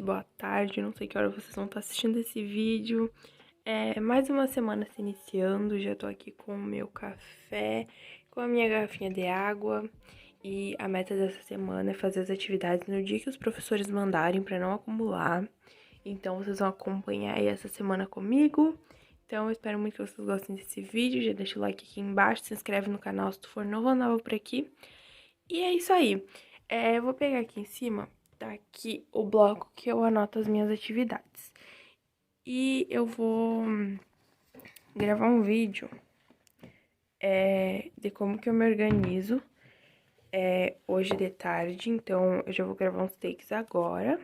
Boa tarde, não sei que hora vocês vão estar assistindo esse vídeo. Mais uma semana se iniciando, já tô aqui com o meu café, com a minha garrafinha de água. E a meta dessa semana é fazer as atividades no dia que os professores mandarem para não acumular. Então vocês vão acompanhar aí essa semana comigo. Então eu espero muito que vocês gostem desse vídeo, já deixa o like aqui embaixo, se inscreve no canal se tu for novo ou nova por aqui. E é isso aí. Eu vou pegar aqui em cima, tá aqui o bloco que eu anoto as minhas atividades. E eu vou gravar um vídeo de como que eu me organizo hoje de tarde. Então, eu já vou gravar uns takes agora.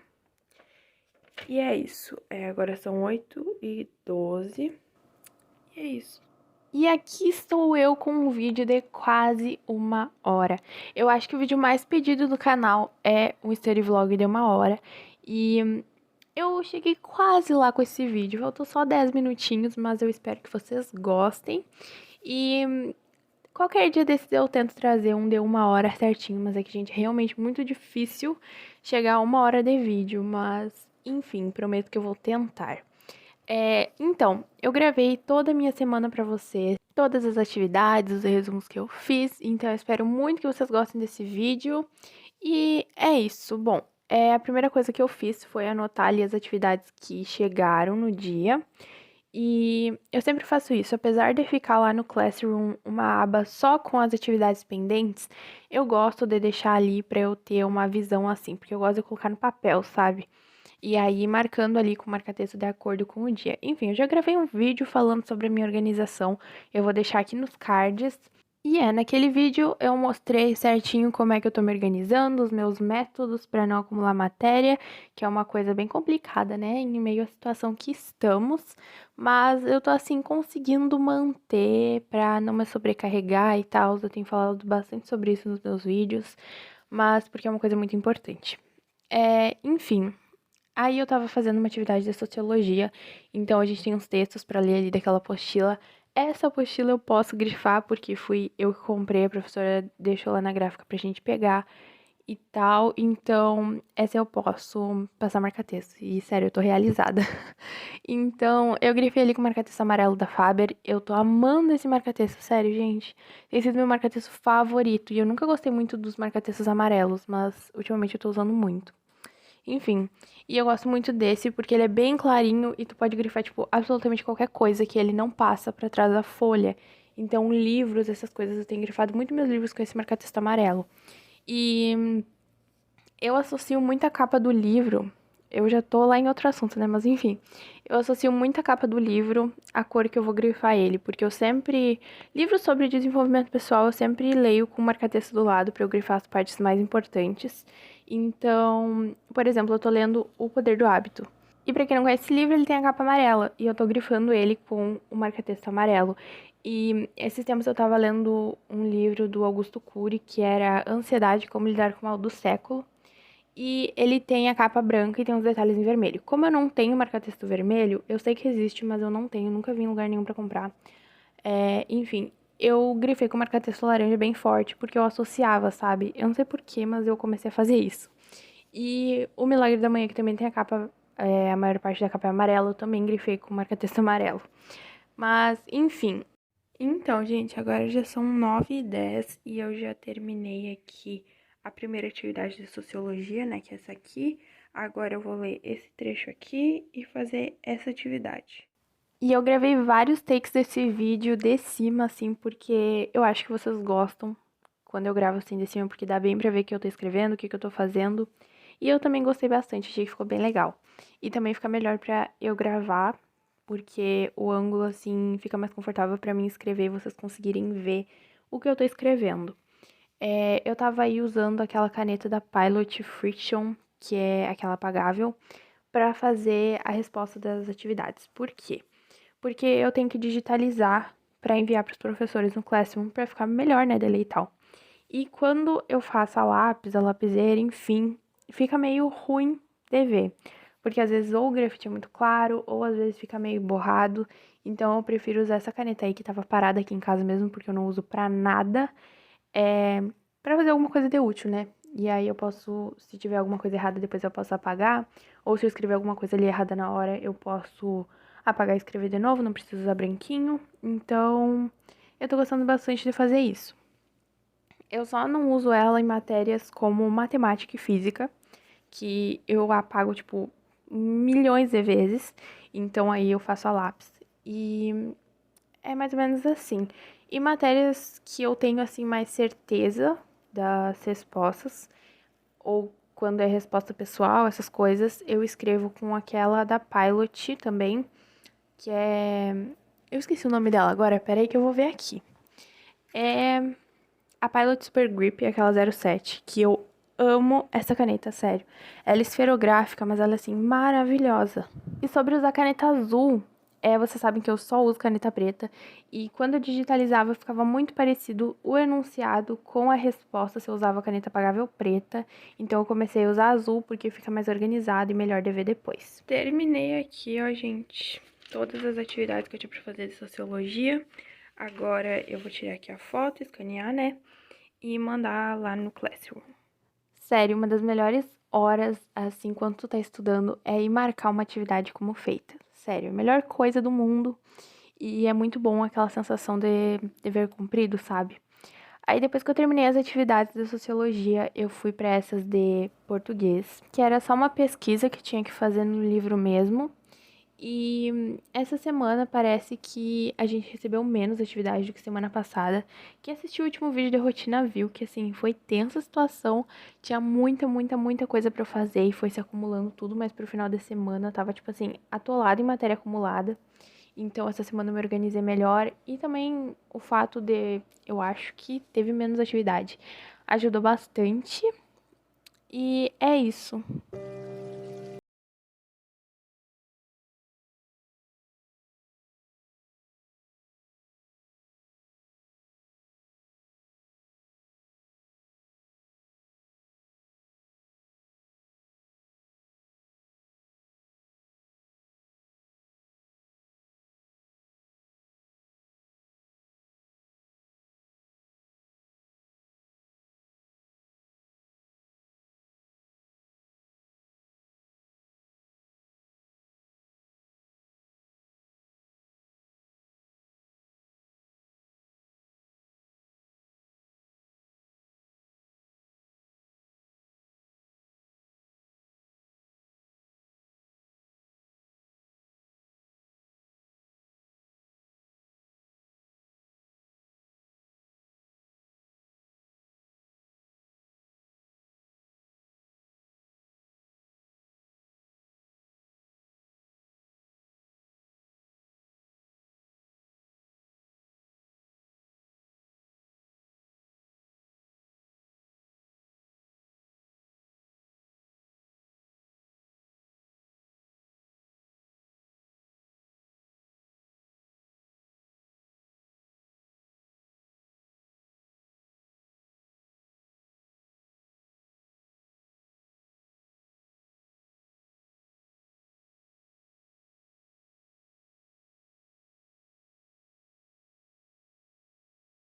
E é isso. Agora são 8h12. E é isso. E aqui estou eu com um vídeo de quase 1 hora. Eu acho que o vídeo mais pedido do canal é um story vlog de 1 hora. E eu cheguei quase lá com esse vídeo. Faltou só 10 minutinhos, mas eu espero que vocês gostem. E qualquer dia desses eu tento trazer um de 1 hora certinho. Mas é que, gente, é realmente muito difícil chegar a 1 hora de vídeo. Mas, enfim, prometo que eu vou tentar. Então, eu gravei toda a minha semana pra vocês, todas as atividades, os resumos que eu fiz, então eu espero muito que vocês gostem desse vídeo. E é isso. Bom, a primeira coisa que eu fiz foi anotar ali as atividades que chegaram no dia. E eu sempre faço isso, apesar de ficar lá no Classroom uma aba só com as atividades pendentes, eu gosto de deixar ali pra eu ter uma visão assim, porque eu gosto de colocar no papel, sabe? E aí, marcando ali com o marca-texto de acordo com o dia. Enfim, eu já gravei um vídeo falando sobre a minha organização. Eu vou deixar aqui nos cards. E naquele vídeo eu mostrei certinho como é que eu tô me organizando, os meus métodos para não acumular matéria, que é uma coisa bem complicada, né, em meio à situação que estamos, mas eu tô assim conseguindo manter para não me sobrecarregar e tal. Eu tenho falado bastante sobre isso nos meus vídeos, mas porque é uma coisa muito importante. Enfim, aí eu tava fazendo uma atividade de sociologia, então a gente tem uns textos pra ler ali daquela apostila. Essa apostila eu posso grifar porque fui eu que comprei, a professora deixou lá na gráfica pra gente pegar e tal. Então, essa eu posso passar marca-texto. E sério, eu tô realizada. Então, eu grifei ali com o marca-texto amarelo da Faber. Eu tô amando esse marca-texto, sério, gente. Tem sido meu marca-texto favorito. E eu nunca gostei muito dos marca-textos amarelos, mas ultimamente eu tô usando muito. Enfim, e eu gosto muito desse porque ele é bem clarinho e tu pode grifar, tipo, absolutamente qualquer coisa que ele não passa pra trás da folha. Então, livros, essas coisas, eu tenho grifado muito meus livros com esse marca-texto amarelo. E eu associo muito a capa do livro, eu já tô lá em outro assunto, né? Mas enfim, eu associo muito a capa do livro à cor que eu vou grifar ele, porque eu sempre. Livros sobre desenvolvimento pessoal eu sempre leio com marca-texto do lado pra eu grifar as partes mais importantes. Então, por exemplo, eu tô lendo O Poder do Hábito. E pra quem não conhece esse livro, ele tem a capa amarela. E eu tô grifando ele com o marca-texto amarelo. E esses tempos eu tava lendo um livro do Augusto Cury, que era Ansiedade, Como Lidar com o Mal do Século. E ele tem a capa branca e tem os detalhes em vermelho. Como eu não tenho marca-texto vermelho, eu sei que existe, mas eu não tenho, nunca vi em lugar nenhum pra comprar. Enfim, eu grifei com marca-texto laranja bem forte, porque eu associava, sabe? Eu não sei porquê, mas eu comecei a fazer isso. E o Milagre da Manhã, que também tem a capa, a maior parte da capa é amarela, eu também grifei com marca-texto amarelo. Mas, enfim. Então, gente, agora já são 9h10 e eu já terminei aqui a primeira atividade de sociologia, né, que é essa aqui. Agora eu vou ler esse trecho aqui e fazer essa atividade. E eu gravei vários takes desse vídeo de cima, assim, porque eu acho que vocês gostam quando eu gravo assim de cima, porque dá bem pra ver o que eu tô escrevendo, o que eu tô fazendo. E eu também gostei bastante, achei que ficou bem legal. E também fica melhor pra eu gravar, porque o ângulo, assim, fica mais confortável pra mim escrever e vocês conseguirem ver o que eu tô escrevendo. Eu tava aí usando aquela caneta da Pilot Friction, que é aquela apagável, pra fazer a resposta das atividades. Por quê? Porque eu tenho que digitalizar pra enviar pros professores no Classroom pra ficar melhor, né, de ler e tal. E quando eu faço a lápis, a lapiseira, enfim, fica meio ruim de ver. Porque às vezes ou o grafite é muito claro, ou às vezes fica meio borrado. Então eu prefiro usar essa caneta aí que tava parada aqui em casa mesmo, porque eu não uso pra nada. Pra fazer alguma coisa de útil, né? e aí eu posso, se tiver alguma coisa errada, depois eu posso apagar, ou se eu escrever alguma coisa ali errada na hora, eu posso apagar e escrever de novo, não preciso usar branquinho. Então, eu tô gostando bastante de fazer isso. Eu só não uso ela em matérias como matemática e física, que eu apago, tipo, milhões de vezes. Então aí eu faço a lápis. E é mais ou menos assim. E matérias que eu tenho, assim, mais certeza das respostas, ou quando é resposta pessoal, essas coisas, eu escrevo com aquela da Pilot também, que é. Eu esqueci o nome dela agora, peraí que eu vou ver aqui. É a Pilot Super Grip, aquela 07, que eu amo essa caneta, sério. Ela é esferográfica, mas ela é assim maravilhosa. E sobre usar caneta azul, vocês sabem que eu só uso caneta preta, e quando eu digitalizava ficava muito parecido o enunciado com a resposta se eu usava caneta apagável preta. Então eu comecei a usar azul porque fica mais organizado e melhor de ver depois. Terminei aqui, ó, gente, todas as atividades que eu tinha pra fazer de sociologia. Agora eu vou tirar aqui a foto, escanear, né? E mandar lá no Classroom. Sério, uma das melhores horas, assim, enquanto tu tá estudando, é ir marcar uma atividade como feita. Sério, a melhor coisa do mundo. E é muito bom aquela sensação de dever cumprido, sabe? Aí depois que eu terminei as atividades de sociologia, eu fui para essas de português, que era só uma pesquisa que tinha que fazer no livro mesmo. E essa semana parece que a gente recebeu menos atividade do que semana passada. Quem assistiu o último vídeo de rotina viu que, assim, foi tensa a situação. Tinha muita coisa pra eu fazer e foi se acumulando tudo, mas pro final da semana eu tava, tipo assim, atolada em matéria acumulada. Então, essa semana eu me organizei melhor. E também o fato de, eu acho que teve menos atividade, ajudou bastante. E é isso.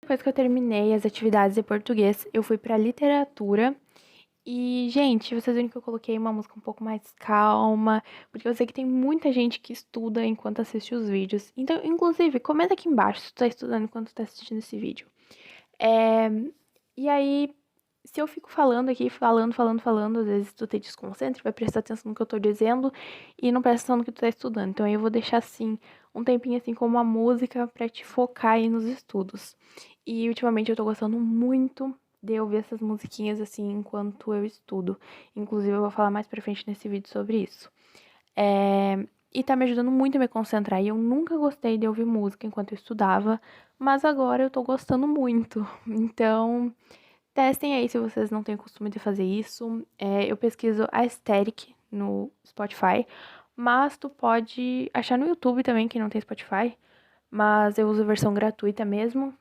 Depois que eu terminei as atividades de português, eu fui pra literatura. E, gente, vocês viram que eu coloquei uma música um pouco mais calma, porque eu sei que tem muita gente que estuda enquanto assiste os vídeos. Então, inclusive, comenta aqui embaixo se tu tá estudando enquanto tu tá assistindo esse vídeo. É... E aí, se eu fico falando aqui, falando, às vezes tu te desconcentra, vai prestar atenção no que eu tô dizendo e não presta atenção no que tu tá estudando. Então, aí eu vou deixar, assim, um tempinho, assim, com uma música pra te focar aí nos estudos. E, ultimamente, eu tô gostando muito de ouvir essas musiquinhas, assim, enquanto eu estudo. Inclusive, eu vou falar mais pra frente nesse vídeo sobre isso. E tá me ajudando muito a me concentrar. E eu nunca gostei de ouvir música enquanto eu estudava, mas agora eu tô gostando muito. Então, testem aí se vocês não têm costume de fazer isso. Eu pesquiso a Aesthetic no Spotify, mas tu pode achar no YouTube também, quem não tem Spotify. Mas eu uso a versão gratuita mesmo.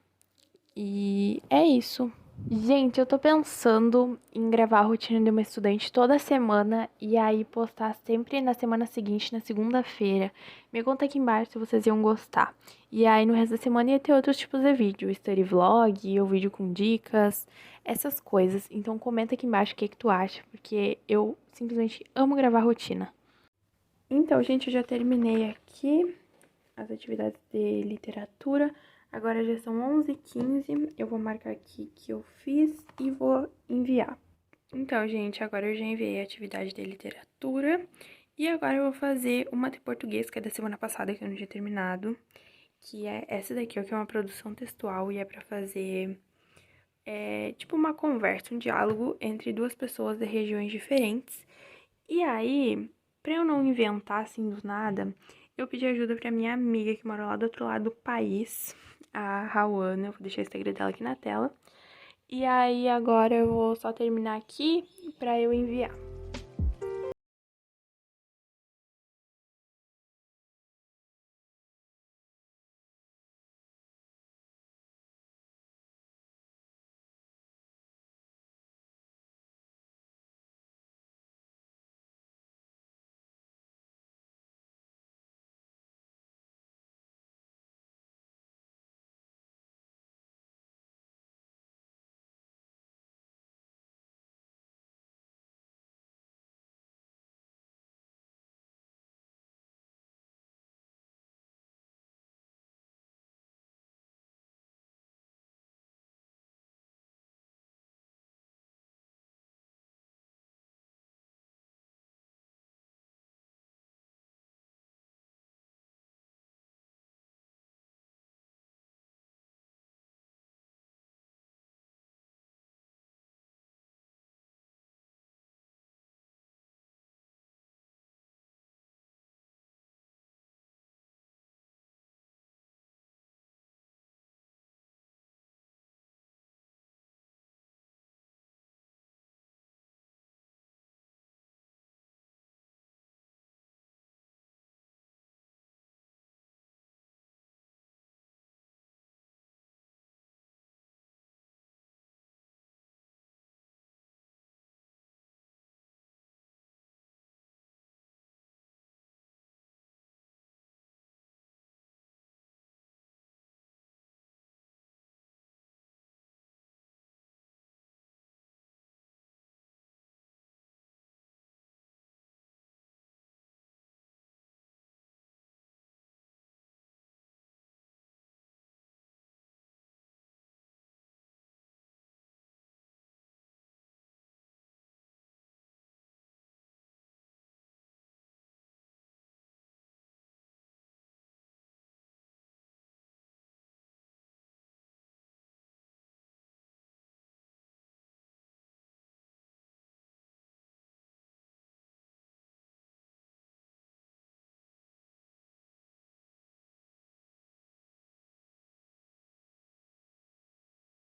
E é isso. Gente, eu tô pensando em gravar a rotina de uma estudante toda semana e aí postar sempre na semana seguinte, na segunda-feira. Me conta aqui embaixo se vocês iam gostar. E aí no resto da semana ia ter outros tipos de vídeo, study vlog, ou vídeo com dicas, essas coisas. Então comenta aqui embaixo o que que tu acha, porque eu simplesmente amo gravar rotina. Então, gente, eu já terminei aqui as atividades de literatura. Agora já são 11h15, eu vou marcar aqui que eu fiz e vou enviar. Então, gente, agora eu já enviei a atividade de literatura e agora eu vou fazer uma de português, que é da semana passada, que eu não tinha terminado, que é essa daqui, ó, que é uma produção textual e é pra fazer, tipo uma conversa, um diálogo entre duas pessoas de regiões diferentes. E aí, pra eu não inventar assim do nada, eu pedi ajuda pra minha amiga que mora lá do outro lado do país, a Rauana. Eu vou deixar o Instagram dela aqui na tela. E aí, agora eu vou só terminar aqui pra eu enviar.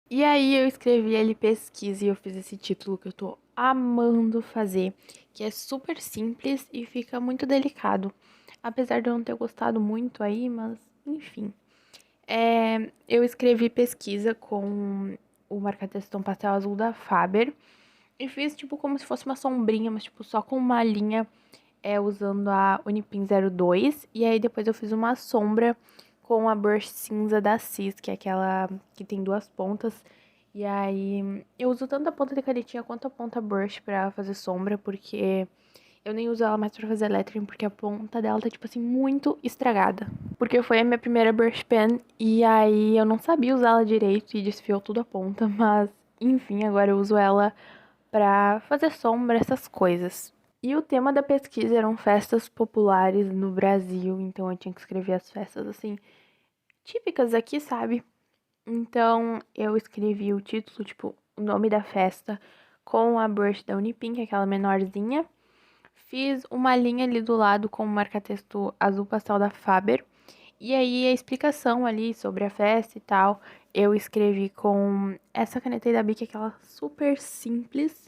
E aí eu escrevi ali pesquisa e eu fiz esse título que eu tô amando fazer, que é super simples e fica muito delicado. Apesar de eu não ter gostado muito aí, mas enfim. Eu escrevi pesquisa com o marca-texto tom pastel azul da Faber e fiz tipo como se fosse uma sombrinha, mas tipo só com uma linha usando a Unipin 02. E aí depois eu fiz uma sombra com a brush cinza da Cis, que é aquela que tem duas pontas. E aí eu uso tanto a ponta de canetinha quanto a ponta brush pra fazer sombra, porque eu nem uso ela mais pra fazer lettering, porque a ponta dela tá, tipo assim, muito estragada. Porque foi a minha primeira brush pen, e aí eu não sabia usá-la direito e desfiou tudo a ponta, mas enfim, agora eu uso ela pra fazer sombra, essas coisas. E o tema da pesquisa eram festas populares no Brasil, então eu tinha que escrever as festas, assim, típicas aqui, sabe? Então eu escrevi o título, tipo, o nome da festa, com a brush da Unipin, que é aquela menorzinha. Fiz uma linha ali do lado com o marca-texto azul pastel da Faber. E aí a explicação ali sobre a festa e tal, eu escrevi com essa caneta aí da Bic, aquela super simples.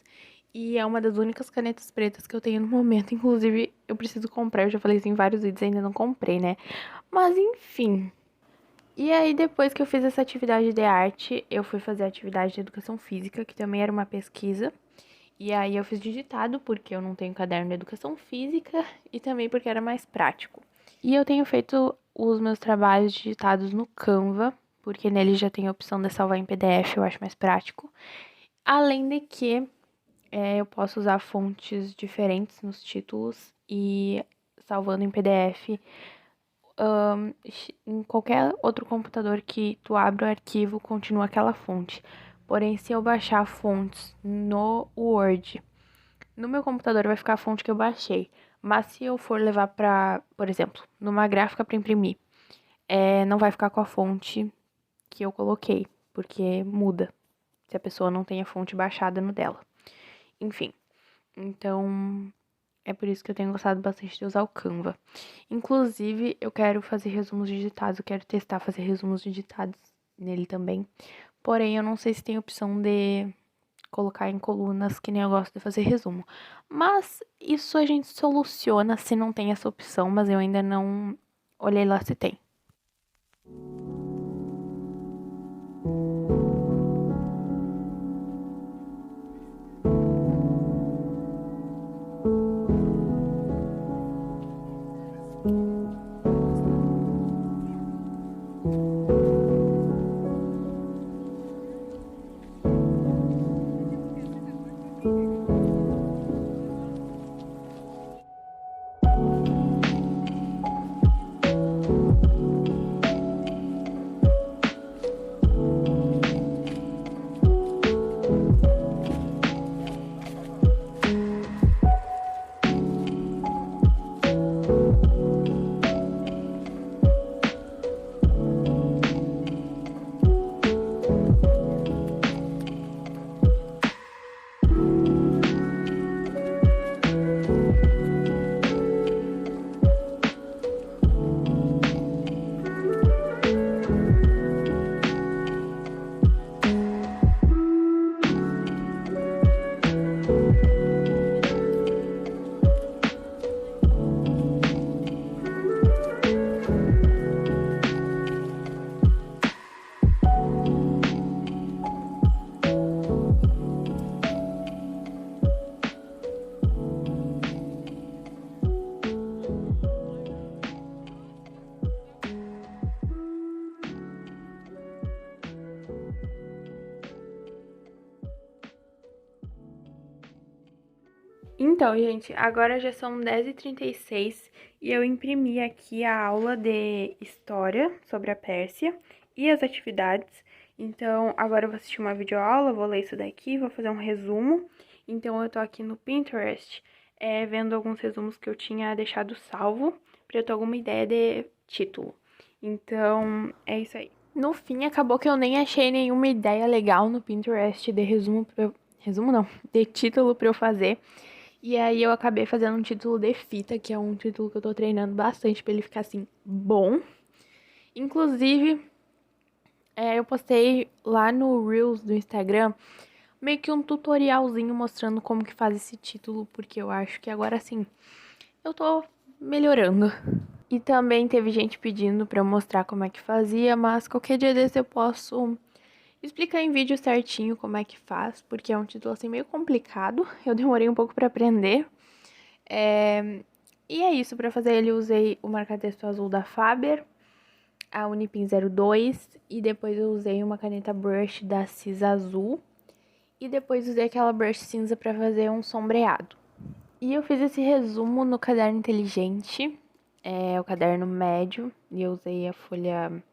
E é uma das únicas canetas pretas que eu tenho no momento. Inclusive, eu preciso comprar. Eu já falei isso em vários vídeos, ainda não comprei, né? Mas enfim. E aí, depois que eu fiz essa atividade de arte, eu fui fazer a atividade de educação física, que também era uma pesquisa. E aí eu fiz digitado, porque eu não tenho caderno de educação física e também porque era mais prático. E eu tenho feito os meus trabalhos digitados no Canva, porque nele já tem a opção de salvar em PDF, eu acho mais prático. Além de que eu posso usar fontes diferentes nos títulos e salvando em PDF em qualquer outro computador que tu abra o arquivo, continua aquela fonte. Porém, se eu baixar fontes no Word, no meu computador vai ficar a fonte que eu baixei. Mas se eu for levar para, por exemplo, numa gráfica para imprimir, não vai ficar com a fonte que eu coloquei, porque muda se a pessoa não tem a fonte baixada no dela. Enfim, então é por isso que eu tenho gostado bastante de usar o Canva. Inclusive, eu quero fazer resumos digitados, eu quero testar fazer resumos digitados nele também. Porém, eu não sei se tem opção de colocar em colunas, que nem eu gosto de fazer resumo. Mas isso a gente soluciona se não tem essa opção, mas eu ainda não olhei lá se tem. Então, gente, agora já são 10h36 e eu imprimi aqui a aula de história sobre a Pérsia e as atividades. Então, agora eu vou assistir uma videoaula, vou ler isso daqui, vou fazer um resumo. Então, eu tô aqui no Pinterest, vendo alguns resumos que eu tinha deixado salvo, pra eu ter alguma ideia de título. Então, é isso aí. No fim, acabou que eu nem achei nenhuma ideia legal no Pinterest de resumo, resumo não, de título pra eu fazer. E aí eu acabei fazendo um título de fita, que é um título que eu tô treinando bastante pra ele ficar assim, bom. Inclusive, eu postei lá no Reels do Instagram meio que um tutorialzinho mostrando como que faz esse título, porque eu acho que agora sim eu tô melhorando. E também teve gente pedindo pra eu mostrar como é que fazia, mas qualquer dia desse eu posso explicar em vídeo certinho como é que faz, porque é um título assim meio complicado. Eu demorei um pouco pra aprender. E é isso, para fazer ele eu usei o marca-texto azul da Faber, a Unipin 02 e depois eu usei uma caneta brush da Cis Azul e depois usei aquela brush cinza para fazer um sombreado. E eu fiz esse resumo no caderno inteligente, o caderno médio, e eu usei a folha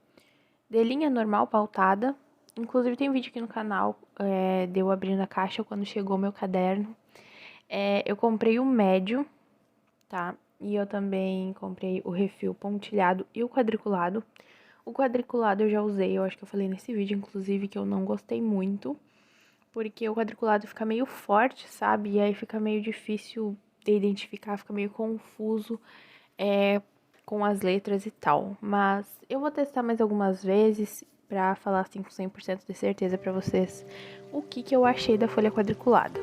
de linha normal pautada. Inclusive tem vídeo aqui no canal de eu abrindo a caixa quando chegou meu caderno. Eu comprei o médio, tá? E eu também comprei o refil pontilhado e o quadriculado. O quadriculado eu já usei, eu acho que eu falei nesse vídeo, inclusive, que eu não gostei muito. Porque o quadriculado fica meio forte, sabe? E aí fica meio difícil de identificar, fica meio confuso com as letras e tal. Mas eu vou testar mais algumas vezes pra falar assim com 100% de certeza pra vocês o que eu achei da folha quadriculada.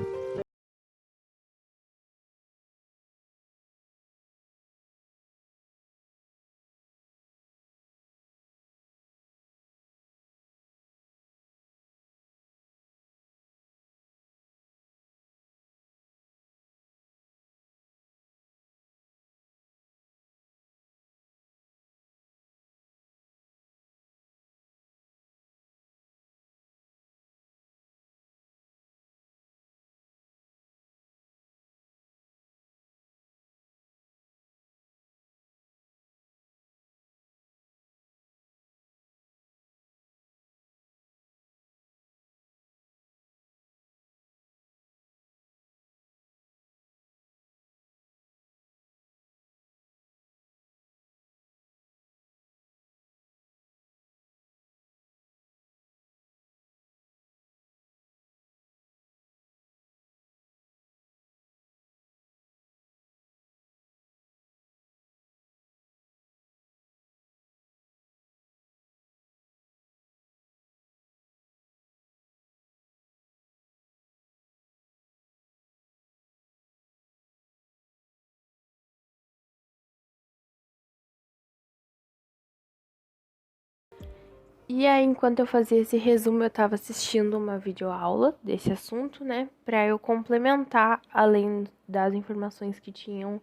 E aí, enquanto eu fazia esse resumo, eu tava assistindo uma videoaula desse assunto, né? Pra eu complementar, além das informações que tinham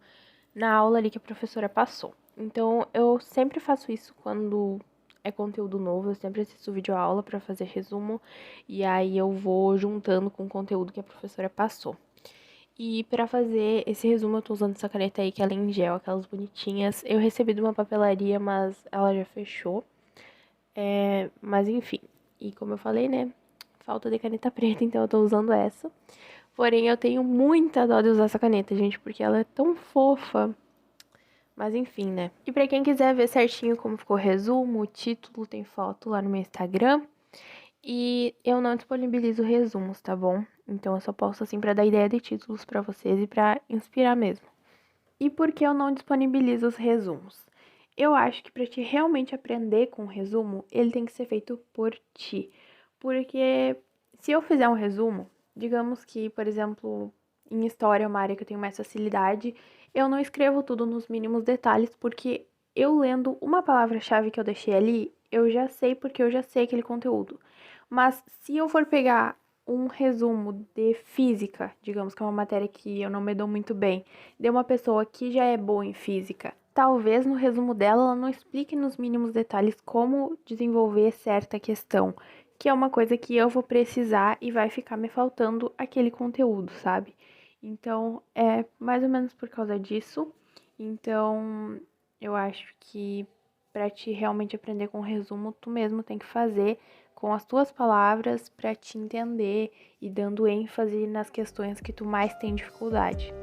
na aula ali que a professora passou. Então, eu sempre faço isso quando é conteúdo novo, eu sempre assisto videoaula pra fazer resumo, e aí eu vou juntando com o conteúdo que a professora passou. E pra fazer esse resumo, eu tô usando essa caneta aí, que ela é em gel, aquelas bonitinhas. Eu recebi de uma papelaria, mas ela já fechou. Mas enfim, e como eu falei, né, falta de caneta preta, então eu tô usando essa. Porém, eu tenho muita dó de usar essa caneta, gente, porque ela é tão fofa. Mas enfim, né. E pra quem quiser ver certinho como ficou o resumo, o título, tem foto lá no meu Instagram. E eu não disponibilizo resumos, tá bom? Então eu só posto assim pra dar ideia de títulos pra vocês e pra inspirar mesmo. E por que eu não disponibilizo os resumos? Eu acho que para te realmente aprender com o resumo, ele tem que ser feito por ti. Porque se eu fizer um resumo, digamos que, por exemplo, em história é uma área que eu tenho mais facilidade, eu não escrevo tudo nos mínimos detalhes, porque eu lendo uma palavra-chave que eu deixei ali, eu já sei porque eu já sei aquele conteúdo. Mas se eu for pegar um resumo de física, digamos que é uma matéria que eu não me dou muito bem, de uma pessoa que já é boa em física, talvez no resumo dela ela não explique nos mínimos detalhes como desenvolver certa questão, que é uma coisa que eu vou precisar e vai ficar me faltando aquele conteúdo, sabe? Então, é mais ou menos por causa disso. Então, eu acho que para te realmente aprender com resumo, tu mesmo tem que fazer com as tuas palavras para te entender e dando ênfase nas questões que tu mais tem dificuldade.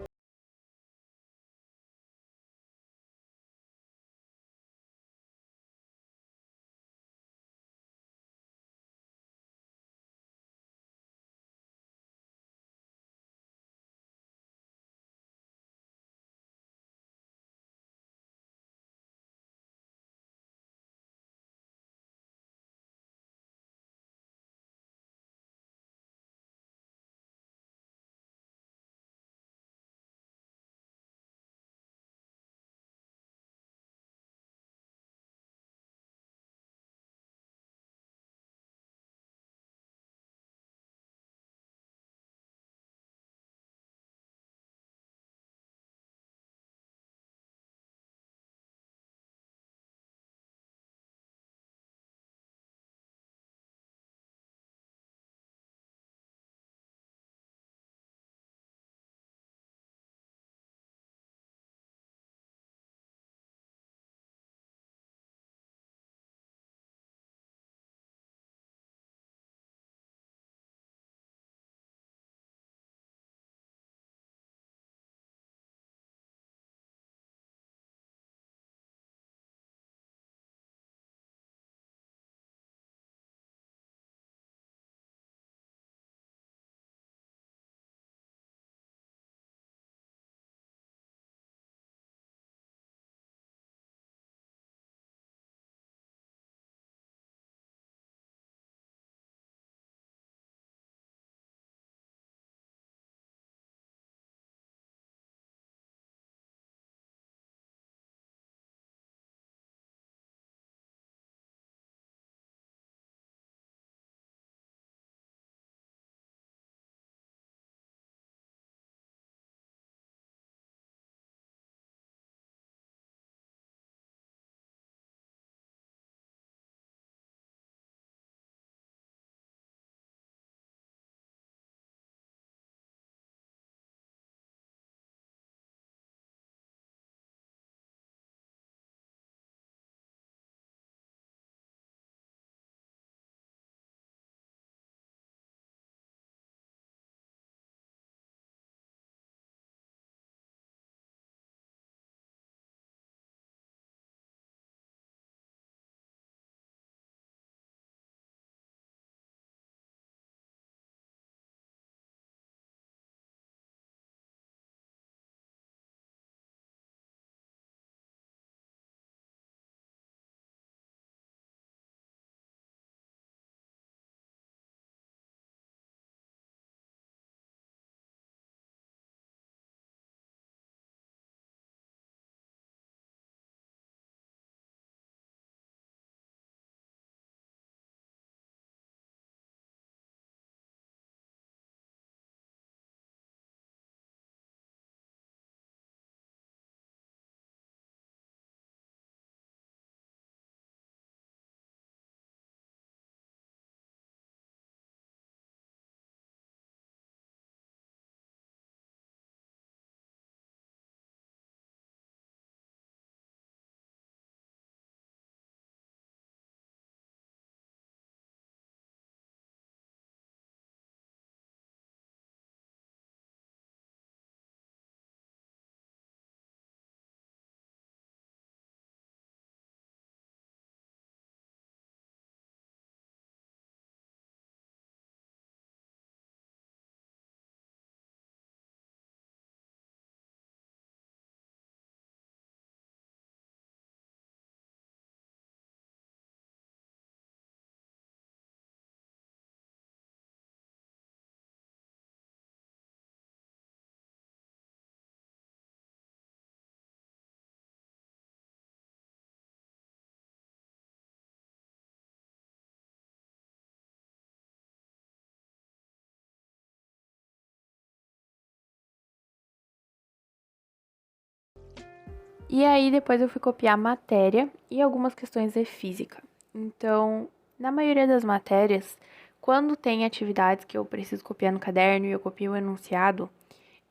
E aí depois eu fui copiar matéria e algumas questões de física. Então, na maioria das matérias, quando tem atividades que eu preciso copiar no caderno e eu copio o enunciado,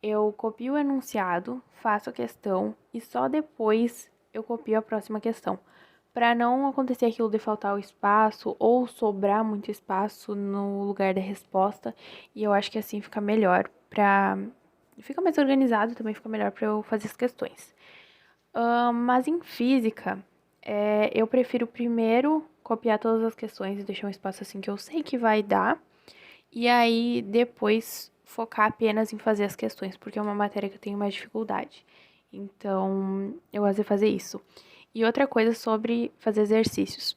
eu copio o enunciado, faço a questão e só depois eu copio a próxima questão. Para não acontecer aquilo de faltar o espaço ou sobrar muito espaço no lugar da resposta, e eu acho que assim fica melhor para fica mais organizado, também fica melhor para eu fazer as questões. Mas em física, eu prefiro primeiro copiar todas as questões e deixar um espaço assim que eu sei que vai dar, e aí depois focar apenas em fazer as questões, porque é uma matéria que eu tenho mais dificuldade. Então, eu gosto de fazer isso. E outra coisa sobre fazer exercícios.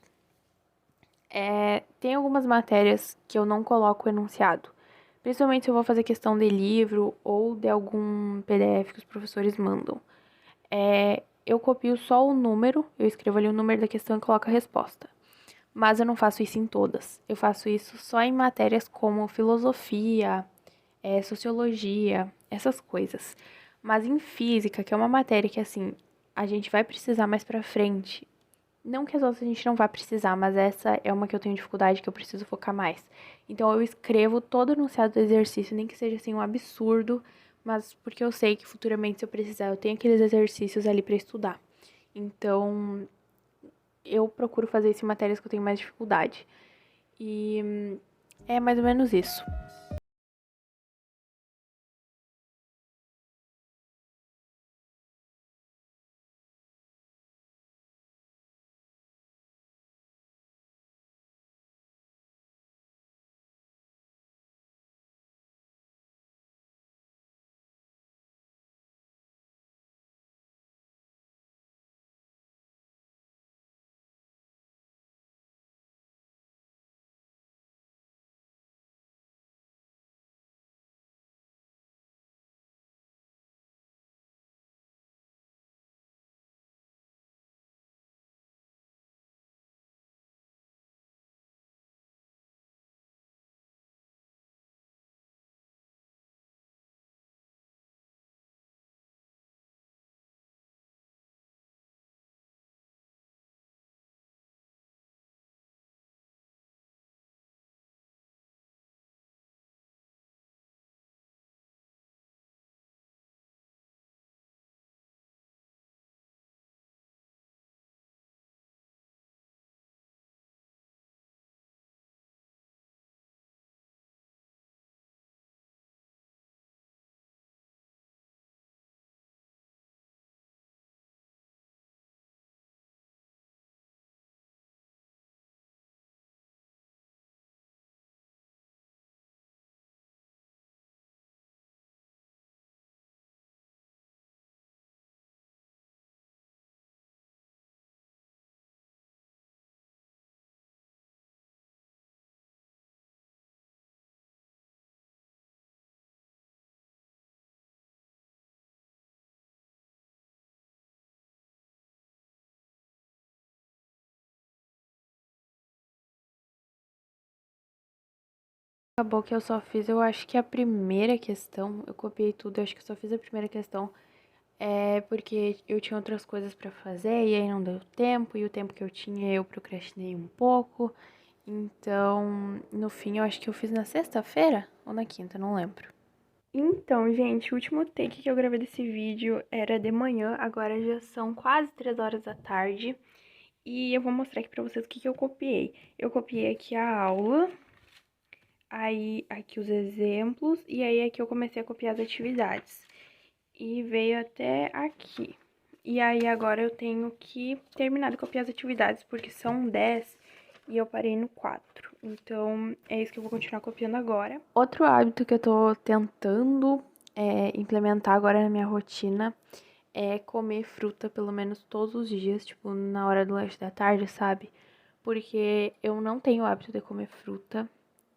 Tem algumas matérias que eu não coloco o enunciado. Principalmente se eu vou fazer questão de livro ou de algum PDF que os professores mandam. Eu copio só o número, eu escrevo ali o número da questão e coloco a resposta. Mas eu não faço isso em todas. Eu faço isso só em matérias como filosofia, sociologia, essas coisas. Mas em física, que é uma matéria que, assim, a gente vai precisar mais pra frente. Não que as outras a gente não vá precisar, mas essa é uma que eu tenho dificuldade, que eu preciso focar mais. Então eu escrevo todo o enunciado do exercício, nem que seja assim um absurdo, mas porque eu sei que futuramente, se eu precisar, eu tenho aqueles exercícios ali pra estudar. Então, eu procuro fazer isso em matérias que eu tenho mais dificuldade. E é mais ou menos isso. Acabou que eu só fiz, eu acho que a primeira questão, eu copiei tudo, eu acho que eu só fiz a primeira questão, porque eu tinha outras coisas pra fazer e aí não deu tempo, e o tempo que eu tinha eu procrastinei um pouco. Então, no fim, eu acho que eu fiz na sexta-feira ou na quinta, não lembro. Então, gente, o último take que eu gravei desse vídeo era de manhã, agora já são quase 3 horas da tarde. E eu vou mostrar aqui pra vocês o que eu copiei. Eu copiei aqui a aula, aí aqui os exemplos, e aí aqui eu comecei a copiar as atividades. E veio até aqui. E aí agora eu tenho que terminar de copiar as atividades, porque são 10 e eu parei no 4. Então, é isso que eu vou continuar copiando agora. Outro hábito que eu tô tentando implementar agora na minha rotina é comer fruta pelo menos todos os dias, tipo, na hora do lanche da tarde, sabe? Porque eu não tenho o hábito de comer fruta.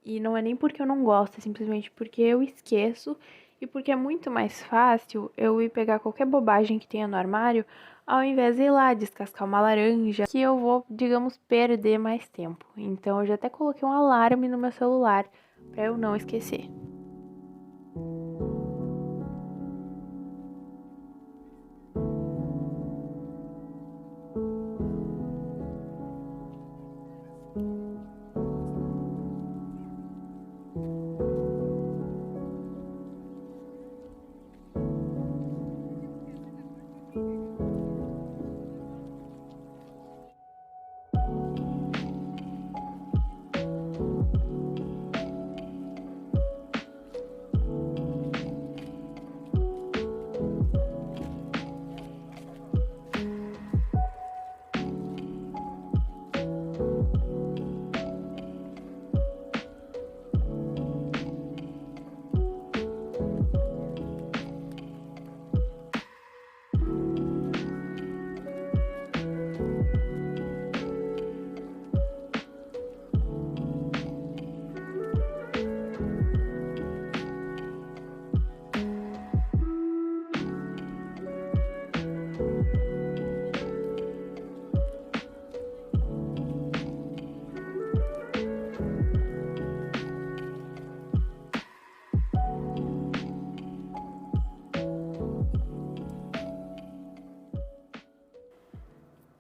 E não é nem porque eu não gosto, é simplesmente porque eu esqueço e porque é muito mais fácil eu ir pegar qualquer bobagem que tenha no armário, ao invés de ir lá descascar uma laranja, que eu vou, digamos, perder mais tempo. Então eu já até coloquei um alarme no meu celular para eu não esquecer.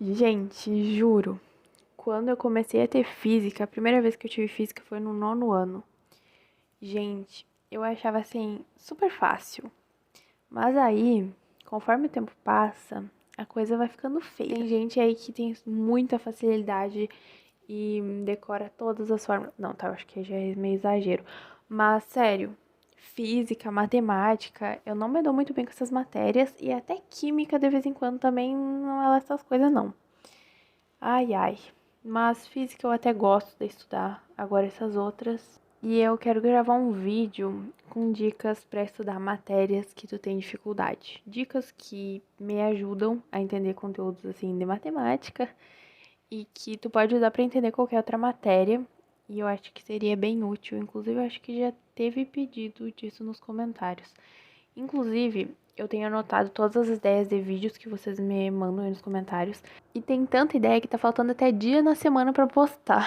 Gente, juro, quando eu comecei a ter física, a primeira vez que eu tive física foi no 9º ano. Gente, eu achava assim, super fácil. Mas aí, conforme o tempo passa, a coisa vai ficando feia. Tem gente aí que tem muita facilidade e decora todas as formas. Não, tá, eu acho que já é meio exagero. Mas, sério, física, matemática, eu não me dou muito bem com essas matérias. E até química, de vez em quando, também não é lá essas coisas, não. Ai, ai. Mas física eu até gosto de estudar. Agora essas outras. E eu quero gravar um vídeo com dicas para estudar matérias que tu tem dificuldade. Dicas que me ajudam a entender conteúdos assim de matemática e que tu pode usar para entender qualquer outra matéria. E eu acho que seria bem útil. Inclusive, eu acho que já teve pedido disso nos comentários. Inclusive, eu tenho anotado todas as ideias de vídeos que vocês me mandam aí nos comentários. E tem tanta ideia que tá faltando até dia na semana pra postar.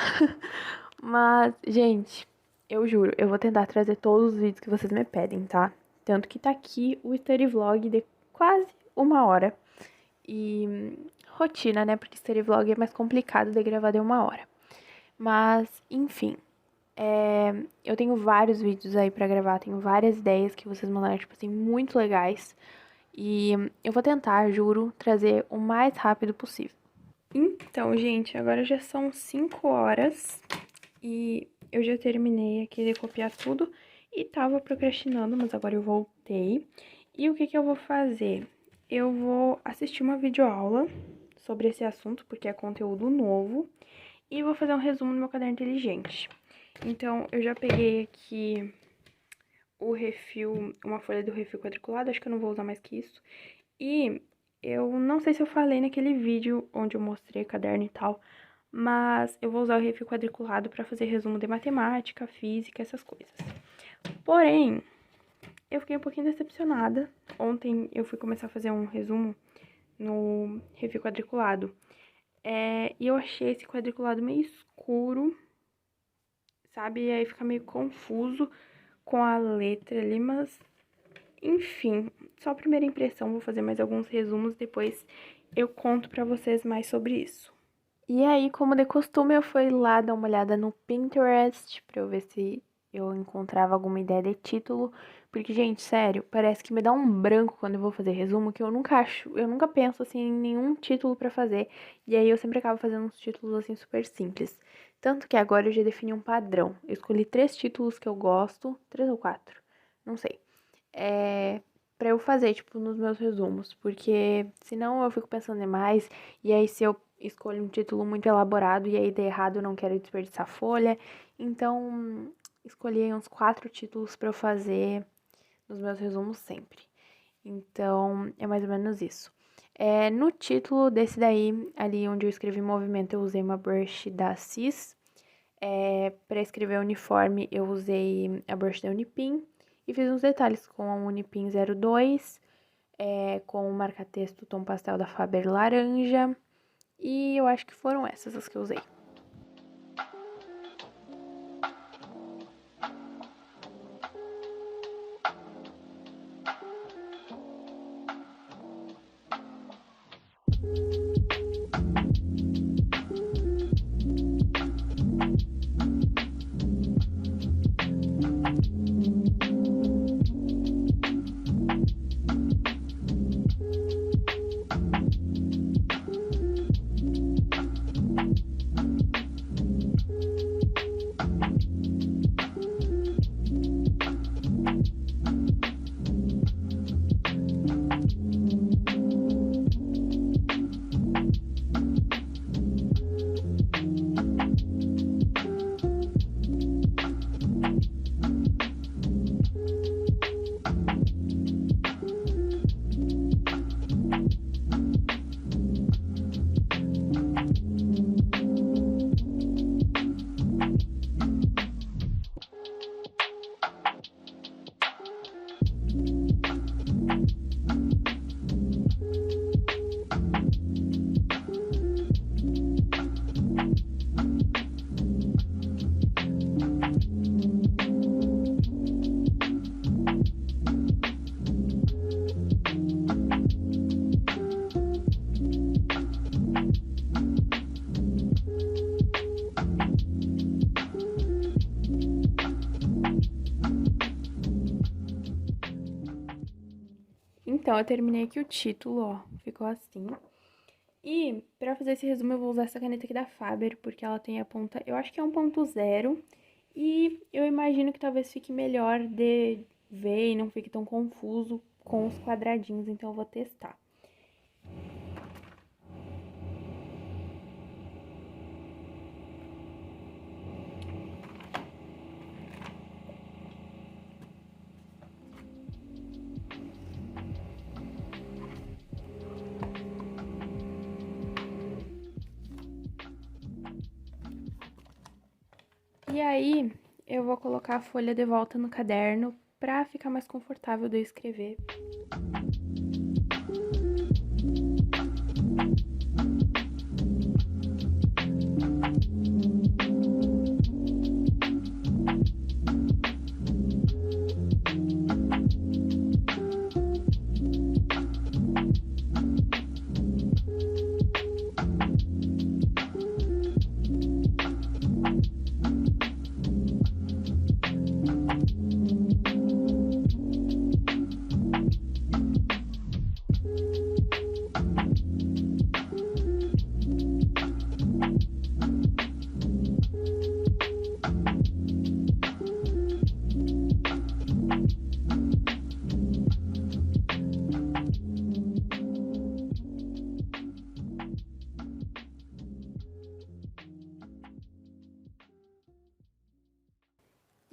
Mas, gente, eu juro, eu vou tentar trazer todos os vídeos que vocês me pedem, tá? Tanto que tá aqui o study vlog de quase 1 hora. E rotina, né? Porque study vlog é mais complicado de gravar de 1 hora. Mas, enfim. Eu tenho vários vídeos aí pra gravar, tenho várias ideias que vocês mandaram, tipo assim, muito legais. E eu vou tentar, juro, trazer o mais rápido possível. Então, gente, agora já são 5 horas e eu já terminei aqui de copiar tudo e tava procrastinando, mas agora eu voltei. E o que que eu vou fazer? Eu vou assistir uma videoaula sobre esse assunto, porque é conteúdo novo, e vou fazer um resumo no meu caderno inteligente. Então, eu já peguei aqui o refil, uma folha do refil quadriculado, acho que eu não vou usar mais que isso. E eu não sei se eu falei naquele vídeo onde eu mostrei o caderno e tal, mas eu vou usar o refil quadriculado para fazer resumo de matemática, física, essas coisas. Porém, eu fiquei um pouquinho decepcionada. Ontem eu fui começar a fazer um resumo no refil quadriculado. E eu achei esse quadriculado meio escuro, sabe? E aí fica meio confuso com a letra ali, mas enfim, só a primeira impressão. Vou fazer mais alguns resumos, depois eu conto pra vocês mais sobre isso. E aí, como de costume, eu fui lá dar uma olhada no Pinterest pra eu ver se eu encontrava alguma ideia de título, porque, gente, sério, parece que me dá um branco quando eu vou fazer resumo, que eu nunca penso, assim, em nenhum título pra fazer, e aí eu sempre acabo fazendo uns títulos, assim, super simples. Tanto que agora eu já defini um padrão. Eu escolhi 3 títulos que eu gosto, 3 ou 4, não sei, pra eu fazer, tipo, nos meus resumos, porque senão eu fico pensando demais, e aí se eu escolho um título muito elaborado e aí der errado, eu não quero desperdiçar folha. Então, escolhi aí uns 4 títulos pra eu fazer nos meus resumos sempre. Então, é mais ou menos isso. No título desse daí, ali onde eu escrevi movimento, eu usei uma brush da Cis. Para escrever uniforme, eu usei a brush da Unipin. E fiz uns detalhes com a Unipin 02, com o marca-texto tom pastel da Faber laranja. E eu acho que foram essas as que eu usei. Então, eu terminei aqui o título, ó, ficou assim. E, pra fazer esse resumo, eu vou usar essa caneta aqui da Faber, porque ela tem a ponta, eu acho que é 1.0, e eu imagino que talvez fique melhor de ver e não fique tão confuso com os quadradinhos, então eu vou testar. E aí, eu vou colocar a folha de volta no caderno pra ficar mais confortável de eu escrever.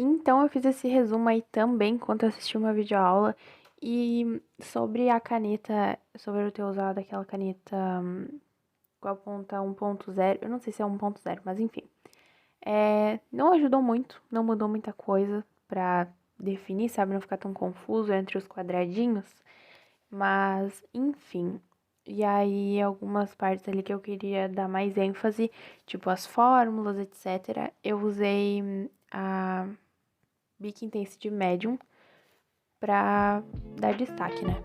Então, eu fiz esse resumo aí também enquanto eu assisti uma videoaula. E sobre a caneta, sobre eu ter usado aquela caneta com a ponta 1.0, eu não sei se é 1.0, mas enfim. Não ajudou muito, não mudou muita coisa pra definir, sabe? Não ficar tão confuso entre os quadradinhos. Mas, enfim. E aí, algumas partes ali que eu queria dar mais ênfase, tipo as fórmulas, etc., eu usei a Bic Intensity Medium pra dar destaque, né?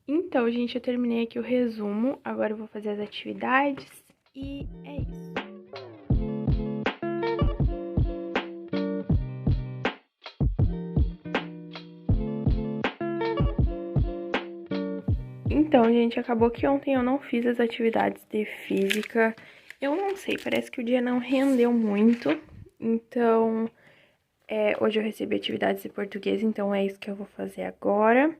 Então, gente, eu terminei aqui o resumo. Agora eu vou fazer as atividades e é isso. Então, gente, acabou que ontem eu não fiz as atividades de física. Eu não sei, parece que o dia não rendeu muito. Então, hoje eu recebi atividades de português, então é isso que eu vou fazer agora.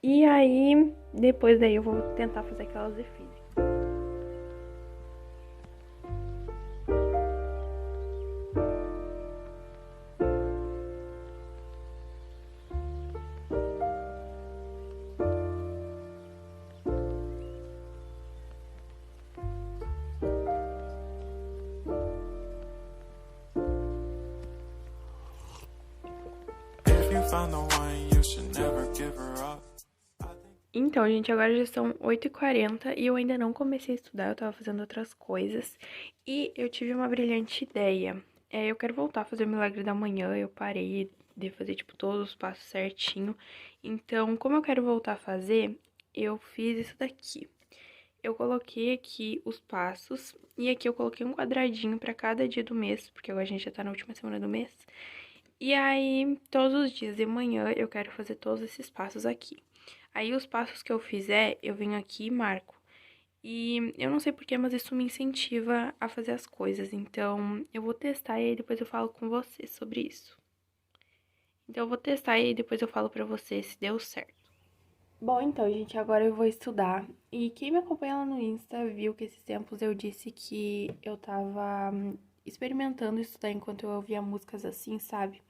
E aí, depois daí eu vou tentar fazer aquelas de física. Então, gente, agora já são 8h40 e eu ainda não comecei a estudar, eu tava fazendo outras coisas. E eu tive uma brilhante ideia. Eu quero voltar a fazer o Milagre da Manhã, eu parei de fazer, tipo, todos os passos certinho. Então, como eu quero voltar a fazer, eu fiz isso daqui. Eu coloquei aqui os passos e aqui eu coloquei um quadradinho pra cada dia do mês, porque agora a gente já tá na última semana do mês. E aí, todos os dias de manhã eu quero fazer todos esses passos aqui. Aí, os passos que eu fizer, eu venho aqui e marco. E eu não sei porquê, mas isso me incentiva a fazer as coisas. Então, eu vou testar e aí depois eu falo com você sobre isso. Então eu vou testar e depois eu falo pra você se deu certo. Bom, então, gente, agora eu vou estudar. E quem me acompanha lá no Insta viu que esses tempos eu disse que eu tava experimentando estudar enquanto eu ouvia músicas assim, sabe?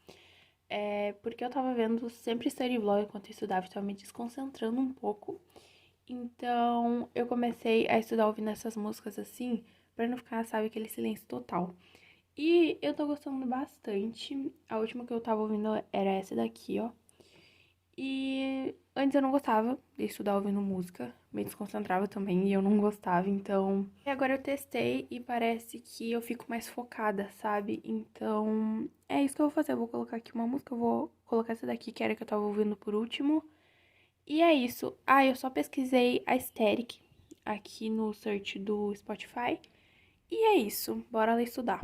Porque eu tava vendo sempre study vlog enquanto eu estudava, tava me desconcentrando um pouco. Então, eu comecei a estudar ouvindo essas músicas assim, pra não ficar, sabe, aquele silêncio total. E eu tô gostando bastante. A última que eu tava ouvindo era essa daqui, ó. E antes eu não gostava de estudar ouvindo música, me desconcentrava também e eu não gostava, então. E agora eu testei e parece que eu fico mais focada, sabe? Então, é isso que eu vou fazer. Eu vou colocar aqui uma música, eu vou colocar essa daqui que era que eu tava ouvindo por último. E é isso. Ah, eu só pesquisei a Aesthetic aqui no search do Spotify. E é isso. Bora lá estudar.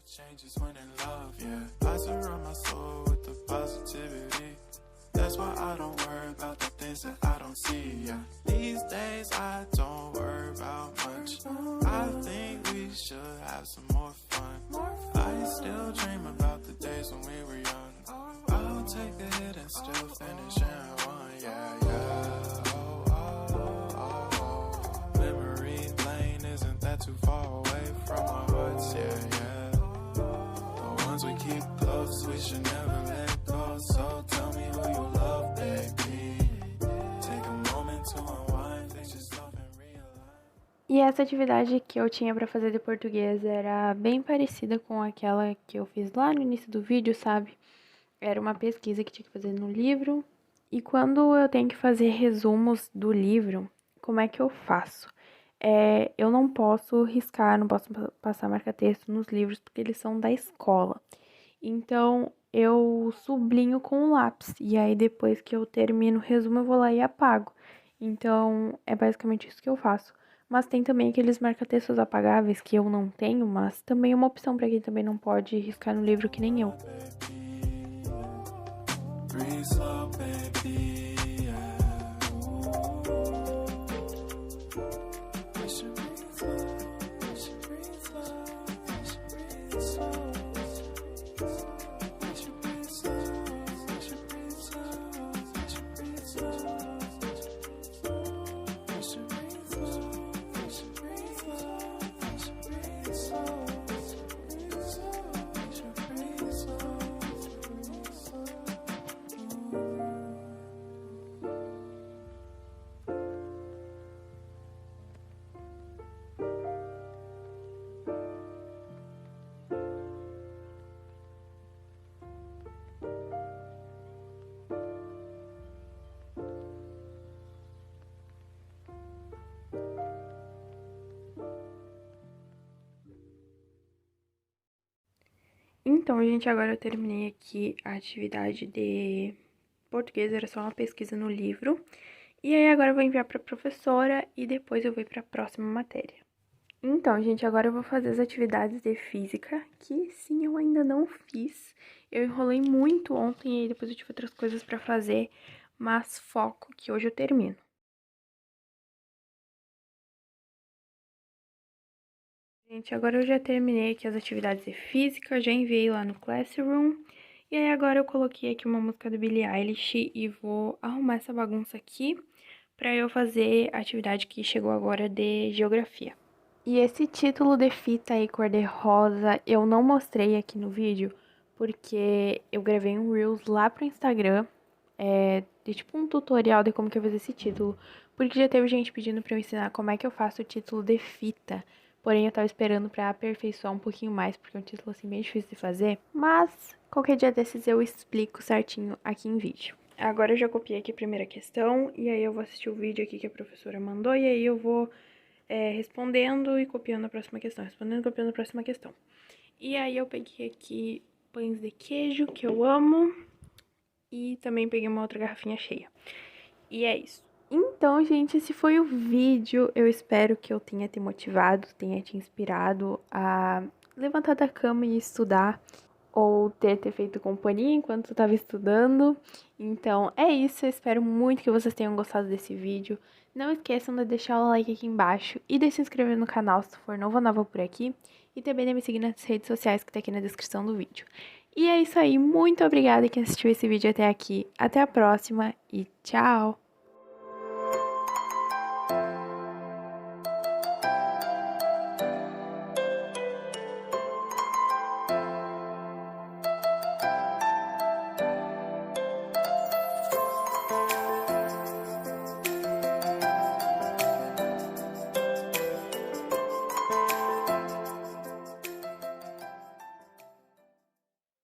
Changes when in love, yeah. I surround my soul with the positivity. That's why I don't worry about the things that I don't see, yeah. These days I don't worry about much. I think we should have some more fun. I still dream about the days when we were young. I'll take the hit and still finish in one, yeah, yeah. Oh. Memory lane isn't that too far away from our hearts, yeah, yeah. We keep close, we should never let go. So tell me who you love, baby. Take a moment to unwind, face yourself and realize. E essa atividade que eu tinha pra fazer de português era bem parecida com aquela que eu fiz lá no início do vídeo, sabe? Era uma pesquisa que tinha que fazer no livro. E quando eu tenho que fazer resumos do livro, como é que eu faço? Eu não posso riscar, não posso passar marca-texto nos livros, porque eles são da escola. Então, eu sublinho com um lápis. E aí, depois que eu termino o resumo, eu vou lá e apago. Então, é basicamente isso que eu faço. Mas tem também aqueles marca-textos apagáveis que eu não tenho, mas também é uma opção para quem também não pode riscar no livro que nem eu. Breathe slow, baby, yeah. We should breathe slow, we should breathe slow, we should breathe slow. We should breathe slow, we should breathe slow, we should breathe slow. We should breathe slow, we should breathe slow, we should breathe slow. We should breathe slow. Então, gente, agora eu terminei aqui a atividade de português, era só uma pesquisa no livro. E aí agora eu vou enviar para a professora e depois eu vou para a próxima matéria. Então, gente, agora eu vou fazer as atividades de física, que sim, eu ainda não fiz. Eu enrolei muito ontem e aí depois eu tive outras coisas para fazer, mas foco que hoje eu termino. Gente, agora eu já terminei aqui as atividades de física, já enviei lá no Classroom. E aí agora eu coloquei aqui uma música do Billie Eilish e vou arrumar essa bagunça aqui para eu fazer a atividade que chegou agora de geografia. E esse título de fita aí cor-de-rosa eu não mostrei aqui no vídeo porque eu gravei um Reels lá pro Instagram, de tipo um tutorial de como que eu fiz esse título, porque já teve gente pedindo pra eu ensinar como é que eu faço o título de fita. Porém, eu tava esperando pra aperfeiçoar um pouquinho mais, porque é um título assim bem difícil de fazer. Mas, qualquer dia desses eu explico certinho aqui em vídeo. Agora eu já copiei aqui a primeira questão, e aí eu vou assistir o vídeo aqui que a professora mandou, e aí eu vou respondendo e copiando a próxima questão, respondendo e copiando a próxima questão. E aí eu peguei aqui pães de queijo, que eu amo, e também peguei uma outra garrafinha cheia. E é isso. Então, gente, esse foi o vídeo. Eu espero que eu tenha te motivado, tenha te inspirado a levantar da cama e estudar, ou ter feito companhia enquanto eu tava estudando. Então, é isso. Eu espero muito que vocês tenham gostado desse vídeo. Não esqueçam de deixar o like aqui embaixo e de se inscrever no canal se for novo ou nova por aqui. E também de me seguir nas redes sociais que tá aqui na descrição do vídeo. E é isso aí, muito obrigada quem assistiu esse vídeo até aqui. Até a próxima e tchau!